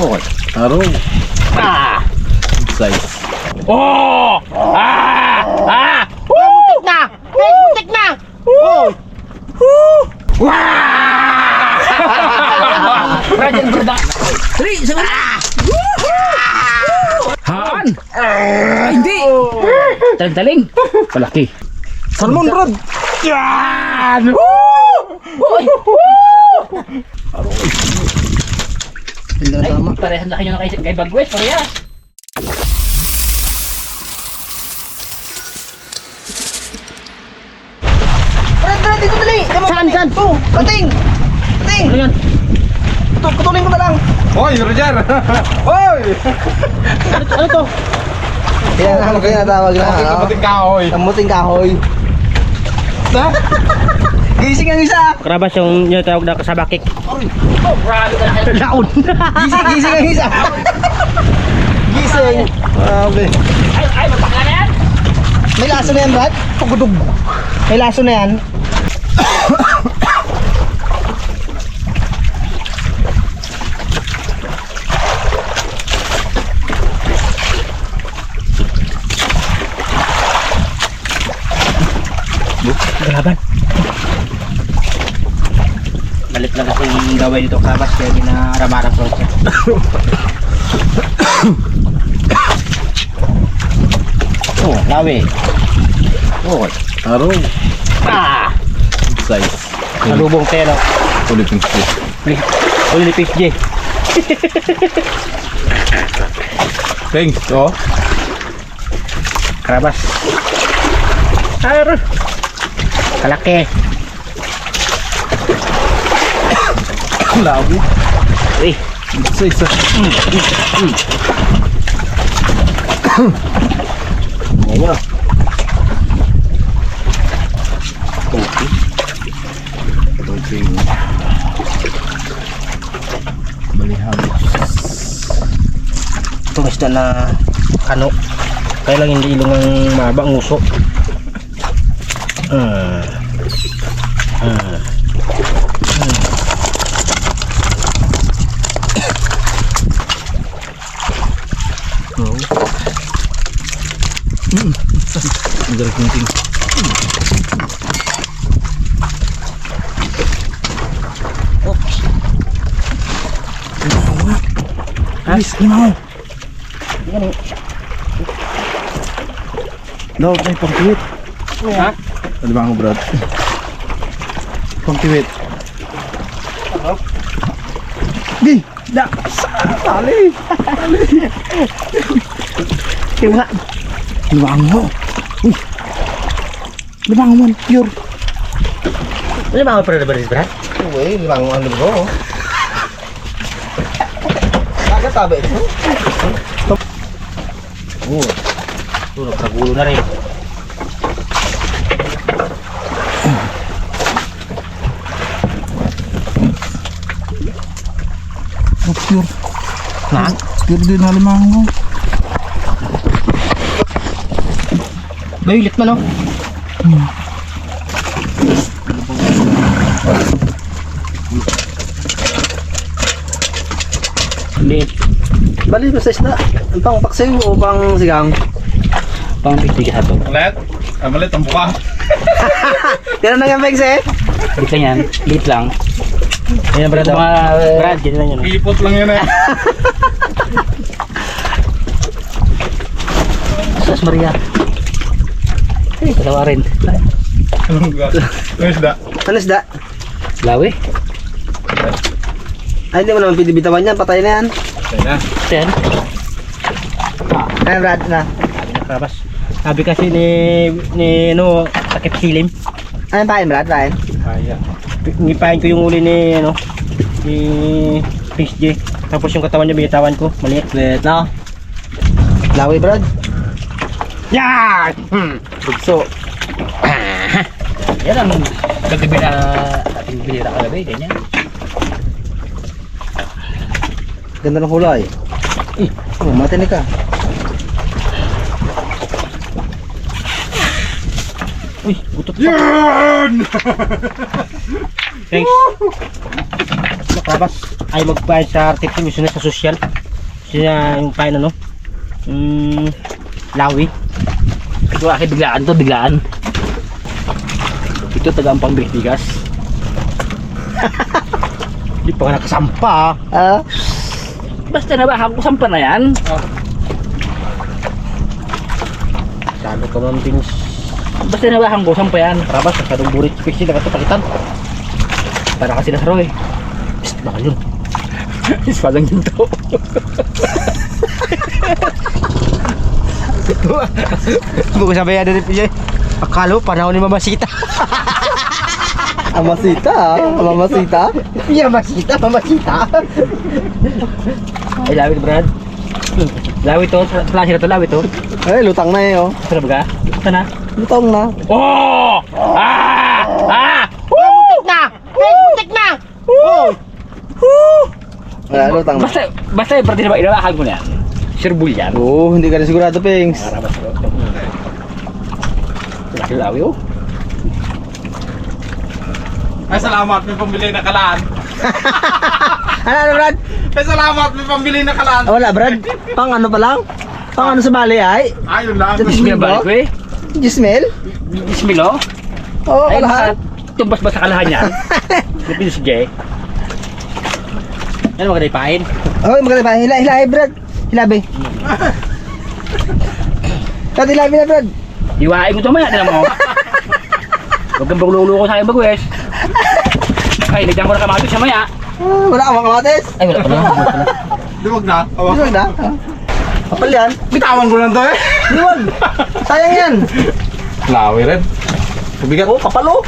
Okay. Araw. Size. Oh! Muntik na! Guys, muntik na! Rajan berdak. Tri, sebentar. Han. Hindi. Taling-taling. Palaki. Salmon, Brad. Yan. Ay, parehan laki nyo na kay Bagwes, parehas. Brad, dito dali! Saan? Pating! Pating! Ano yan? Putulin ko na lang! Hoy, Roger. Hoy. Ano to? Yan ang tinatawag na Kamuting kahoy. Kamuting kahoy. Gising ang isa! Karabas yung tawag na kasabakik. Oh, grabe ka na. Laon. Gising ang isa! Gising! Grabe. Ay, magpakla na yan. May laso na yan, Brad? Pagudog. May laso na yan. Galaban. Malit lang kasi yung gawin dito karabas kaya ginaramarang ko siya. Oh, lawi. Oh, Araw. Size. nalubong tayo no. Ulit yung fish. Uli ni PJ. Thanks. Oh. Karabas. Ar. Kalaki. Labo. Eh, Isa. ngayon. Okay. Balihagos. Itong isda na ano. Kaya lang hindi ilong ang mahaba ang uso. Ang galing kunting. Guys, limaw. No, may pangkiwit. Ha? Ano ba ang Brad? Pangkiwit. Di! Da! Tali! Kaya Limango mo! Uy! Limango mo! Pure! ano ba ang pera baris Brad? Uy, limang ano bro. Nakatabi ito. Oo. Ito, nagkagulo na rin. Oh, pure! Na? Pure din na limango. Bayulit man oh. Liit. Bali mo sa isda. Ang pang paksiw o pang sigang? Pang pigtig sa to. Malit! Malit ang buka. Tira na yung pegs eh. Liit lang yan. Liit lang. Ayan Brad. Brad, ganyan lang yun. Ipot lang yun eh. Sas Maria. Ay, dalawa rin. Anong gas? Ano isda? Ano isda? Lawi. Ay, hindi mo naman pinibitawan yan. Patay na yan. Kaya na. Ten. Ayan, Brad na. Karabas. Sabi kasi ni ano, takip silim. Ayan, pain, Brad, pain. Kaya. Ngipain ko yung uli ni ano, ni Fish J. Tapos yung katawan niya binitawan ko, maliit. Wait na. Lawi, Brad. Yan! Bugso. Yan ang gagabi na ating binira kagabi, ganyan. Ganda ng hulay. Oh, matinig ka. Uy, gutot pa. Yan! Thanks. Karabas. ay magpain sa artificial sa social. Siya yung pain ano? Lawi. Ito akin biglaan to, biglaan. Ito taga ang pangbigas. Hindi pa nga nakasampa. Basta nabahan ko sampa na yan. Sabi ko man things. Basta nabahan ko sampa yan. Rabas, masyadong burit spexy na katapakitan. Para kasi nasaro eh. Psst, baka yun. Ispa lang yun to. Buko sabi yan rin PJ. Akala mo panahon ni Mamasita. Amasita, Mamasita. Iya, Mamasita. Ay, lawit Brad. Lawit to, klase na to, lawit to. Eh, lutang na eh, oh. Sarap ka? Sana? Lutang na. Oh! Muntik na! Wala, lutang na. Basta yung parte na inabahan ko na yan. Sirbul yan. Oo, hindi ka na sigurado, Pings. Marabas ko. Laki-lawi oh. Ay, salamat. May pambili na kalaan. Ano, Brad? Ay, salamat. May pambili na kalaan. Wala, Brad. Pang ano pa lang? Pang ano sa bali, ay? Ayun lang. Ismil ba ko eh? Gismel? Ismil oh? Oo, Ay, kalahat. tumbas ba sa kalahan yan? Napin si Jay. Yan maganda ipain. Oh, maganda pa. Hila, Brad. Hilabi. Brad, hilabi na, Brad. Iwain mo ito maya, tinan mo. Huwag kang bagululo ko sa akin bagwes. Ay, nagdang ko na kamatis sa maya. Wala ka mga kamatis. Ay, wala pa na. Di wag na. Ito na. Kapal yan. Bitawan ko lang to eh. Iwan. Sayang yan. Lawi rin. Kubigat. Oh, kapal oh.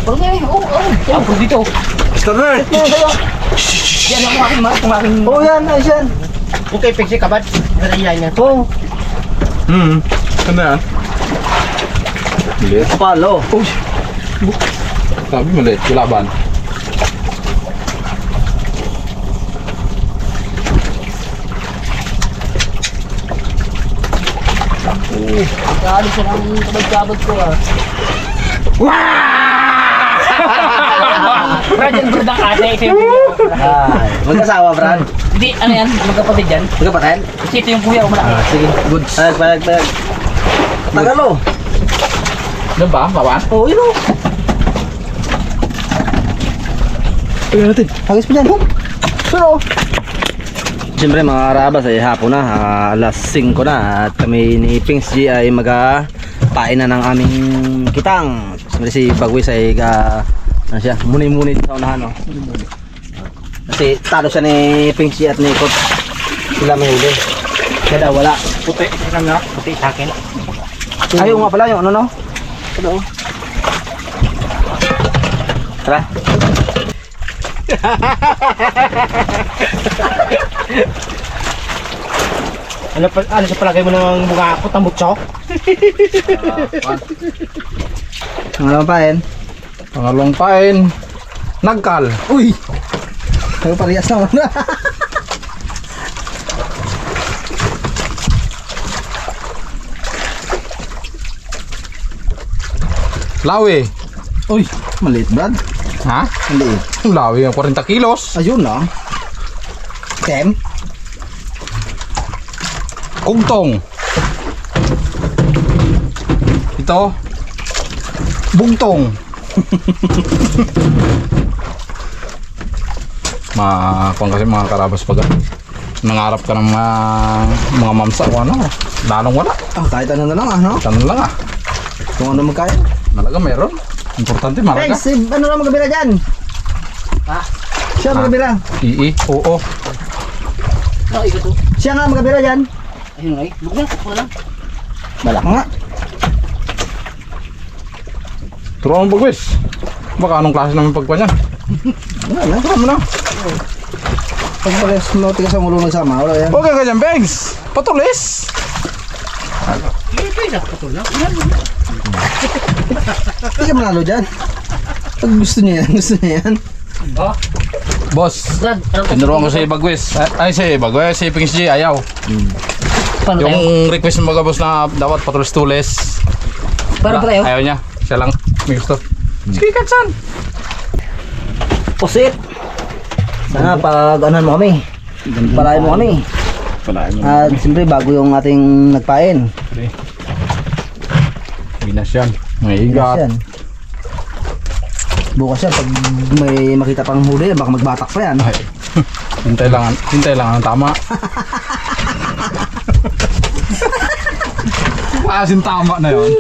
Kapag niya eh, oo. Ako dito. Mr. Nerd. Yan ang kumaking. Oh, yan. Ayos yan. Okay, Pexy kabad. Narayan niya. Oh, Ano yan? Maliit. kapal oh. Sabi maliit. Kulaban. Kali siya ng kabag-kabag ko ah. Brad, yan Brad ang ate. Ito yung kuya. Ay, magkasawa, Brad. Hindi, ano yan? Magkapatid yan. Magkapatid? Kasi ito yung kuya ko malaki. Sige. Good. Payag. Tagal oh. Ano ba? Bawan? Oh, yun oh. Tingnan natin. Hagis pa dyan. Pero, siyempre mga karabas ay hapon na, alas 5 na at kami ni Pings G ay pain na ng aming kitang. Siyempre si Bagwis ay ano siya, muni-muni sa unahan oh. Kasi talo siya ni Pings G at ni Kot. Sila may huli. Kaya daw wala. Puti. Tingnan nga. Puti sa akin. Ayaw nga pala yung ano no? Ano? Tara. Ano sa palagay mo ng mukha ko? Tambutso? Ang alam pain. Pangalawang pain. Nagkal. Uy! Ayaw parehas naman na. Lawi. Uy! Maliit Brad. Ha? Maliit. Lawi ang 40 kilos. Ayun na. Tem. Kugtong. Ito. Bugtong. Kung kasi mga karabas pag nangarap ka ng mga mamsa o ano, lalong wala. Kahit ano na lang no? Tanong lang Kung ano magkaya. Malaga meron. Importante malaga. Si ano lang magabira dyan? Ha? Siya magabira. Oo. No, ikaw to. Siya nga magabira dyan. Ayun nga eh. Lugyan, ako lang. Balak nga. Turuan mo bagwis. Baka anong klase namin pagpa niyan? Wala na. Turuan mo na. Pag pares mo tigas ang ulo nagsama. Wala yan. Okay ka dyan, Bengs. Patulis. Hindi ka manalo dyan. Pag gusto niya yan. Oh, Boss, Brad, ano to? tinuruan ko si Bagwis. Ay, si Bagwis, si Pings G, ayaw. Paano tayo? Yung request ng mga boss na dapat patulis-tulis. Paano tayo? Ayaw niya. Siya lang. May gusto. Sige, Katsan. Pusit. Sana pag anuhan mo kami. Palayan mo kami. Palain mo. At siyempre bago yung ating nagpain. Binas yan. May igat. Yan. Bukas yan, pag may makita pang huli, baka magbatak pa yan. Ay. Hintay lang ang tama. Asin tama na yun.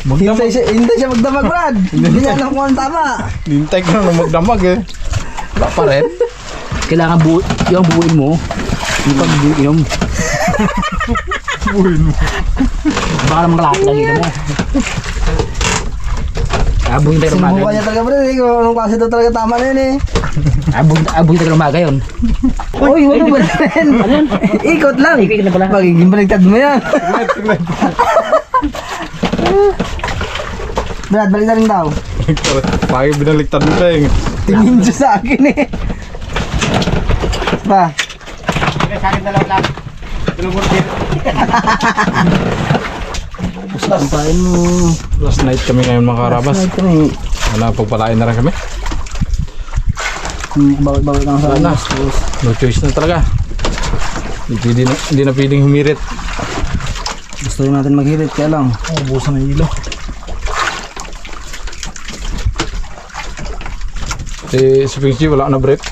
Hintay siya magdamag, Brad. Hindi niya alam kung anong tama. Hintay ka na magdamag eh. Wala pa rin. Kailangan yung buuin mo. Yung pag-inom. Buhin mo. Baka naman kalapit lang inom mo. Abuhin tayo ng umaga. Sinubukan niya talaga, Brad. Kung anong klase daw talaga tama na yun eh. Abuhin tayo ng umaga yun. Uy, wala ba rin? Ikot lang. Ikot na pala. Magiging baligtad mo yan. Brad, balik na rin daw. Pagi binaliktad mo tayo. Tingin siya sa akin eh. Pa. Sa akin dalaw lang. Sampain mo. Last night kami ngayon mga karabas. Last night kami. Wala, pagpalain na rin kami. Bawal lang sa Wala na. No choice na talaga. Hindi na pwedeng humirit. Gusto rin natin maghirit, kaya lang. Ubusan ng ilaw. Si Pingsy wala na brief.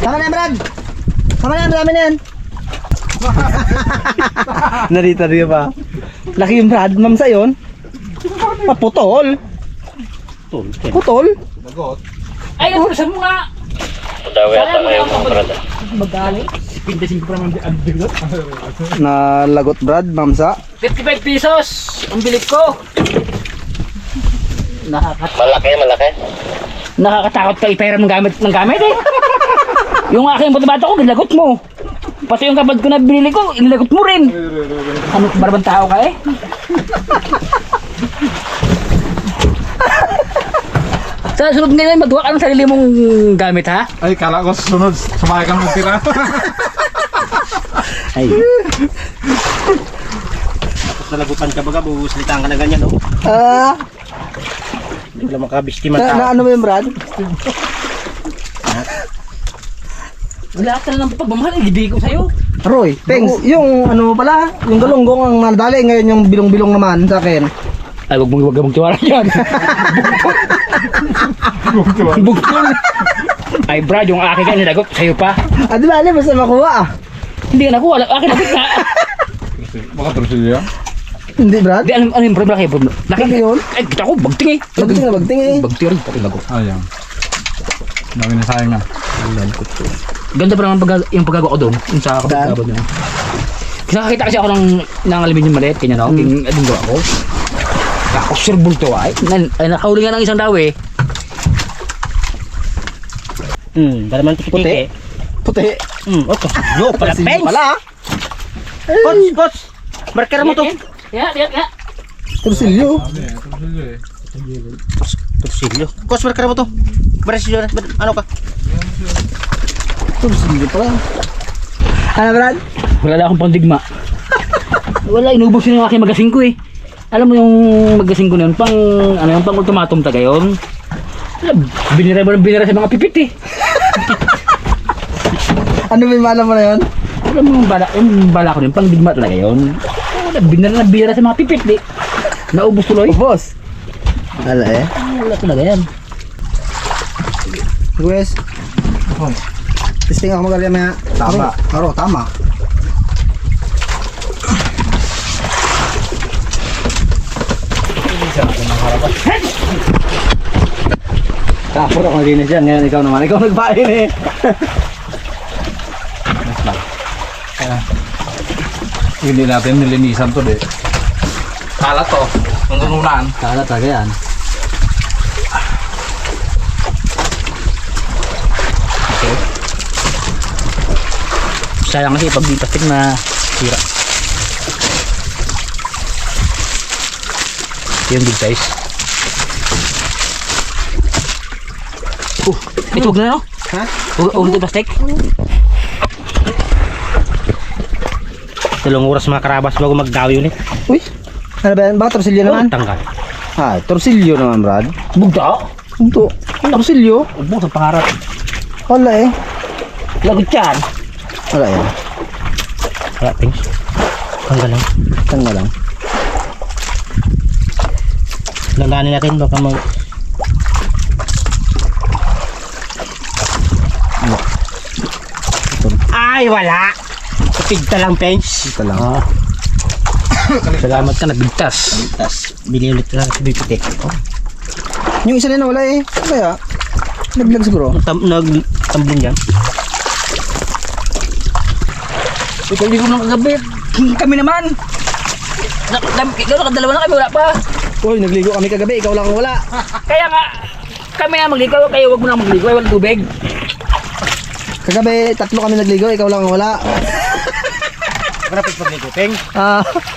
Tama na yan, Brad! Tama na yan, marami na yan! Narita rin pa. Laki yung Brad, mamsa yun. Putol. Putol? Ay, ano saan mo nga? Dawi ata kayo mga brada. Magaling. Pindasin ko pa naman ang bilot. Nalagot, Brad, mamsa. 55 pesos. Ang bilik ko. Malaki. Nakakatakot ka ipahiram ng gamit eh. Yung aking bata ko, gilagot mo. Pati yung kabad ko na binili ko, inilagot mo rin. Ano, barabang tao ka eh? Sa sunod ngayon, magduwa ka ng sarili mong gamit ha? Ay, kala ko susunod. Sumakay ka ng tira. Ay. Tapos nalagutan ka baga, buhuslitaan ka na ganyan, no? Hindi wala makabistima Na ano mo yung Brad? Wala ka na ng pagmamahal, ibigay ko sa'yo. Roy, thanks. Yung ano pala, yung galunggong ang nadali, ngayon yung bilong-bilong naman sa akin. Ay, wag mong tiwala yan. Bugtol. Ay, Brad, yung akin ka nilagot, sa'yo pa. Di ba, alam, basta makuha ah. Hindi ka nakuha, akin na ka. Baka trusilya. Hindi, Brad? Di, ano yung problema kayo? Laki yun? Ay, kita ko, bagting eh. Bagting eh. Bagting rin, pati lagot. Ayan. Dami na sayang na. Ganda pa naman yung paggawa ko doon, yung sa kapagkabod na. Nakakita kasi ako ng aluminium maliit, kanya no? King ading gawa ko. Ako sirbol to ay nakahuli nga ng isang daw eh. Dalaman Puti. Puti. Oto. Yo, pala Sige pens. pala. Coach. Marker mo to. Ya. Tursilyo. Tursilyo. Coach, marker mo to. Brasilyo, ano ka? Tursilyo pala. Ano, Brad? Wala na akong pandigma. Wala, inubos yun yung aking magasing ko eh. Alam mo yung magasing ko na yun, pang ultimatum taga yun. Binira sa mga pipit eh. Ano ba yung alam mo na yun? Alam mo yung bala ko yun, pang digma talaga yun. Binira sa mga pipit eh. Naubos tuloy. Ubos. Wala eh. Wala talaga yan. Guys. Testing ako magaling maya. Tama. Aro, tama. Tapos ako linis yan. Ngayon ikaw naman. Ikaw nagpain eh. Hindi natin nilinisan to de. Kala to. Nungunan. Kala talaga yan. Sayang kasi pag di plastic na sira. Yung big size. Ito huwag na no? Ha? Huwag ito plastic. Dalawang oras mga karabas bago magdawi yun eh. Uy. Ano ba yan? Baka torsilyo naman? Tanggal. Ah, torsilyo naman, Brad. Bugda? Ito. Auxilio. Ubong sa pangarap. Wala eh. Lagot yan. Wala yan. Wala, Pings. Hanggang lang. Tanga lang. Landanin natin, baka mag... Ay, wala! Kapigta lang, Pings. Ito lang. Salamat ka, nabigtas. Tapos, bili ulit lang sa bibitek. Yung isa na wala eh. Kaya, naglag siguro. Nagtambling yan. Ikaw ligo ng kagabi. Kami naman. Ikaw nakadalawa na kami, wala pa. Uy, nagligo kami kagabi. Ikaw lang ang wala. Kaya nga, kami na magligo, kayo wag mo na magligo, ay walang tubig. Kagabi, 3 kami nagligo. Ikaw lang ang wala. Marapit pagligo, Peng.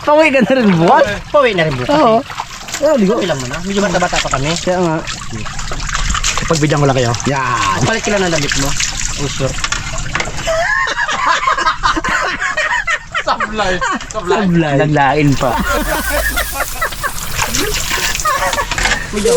Pawi ka na rin buwan. Pawi na rin bukas. Oo. Ligo. Pawi lang muna. Medyo bata-bata pa kami. Kaya nga. Pagbigyan ko lang kayo. Yan. Palit ka lang ng damit mo. Oh, sure. Sablay. Naglain pa. Medyo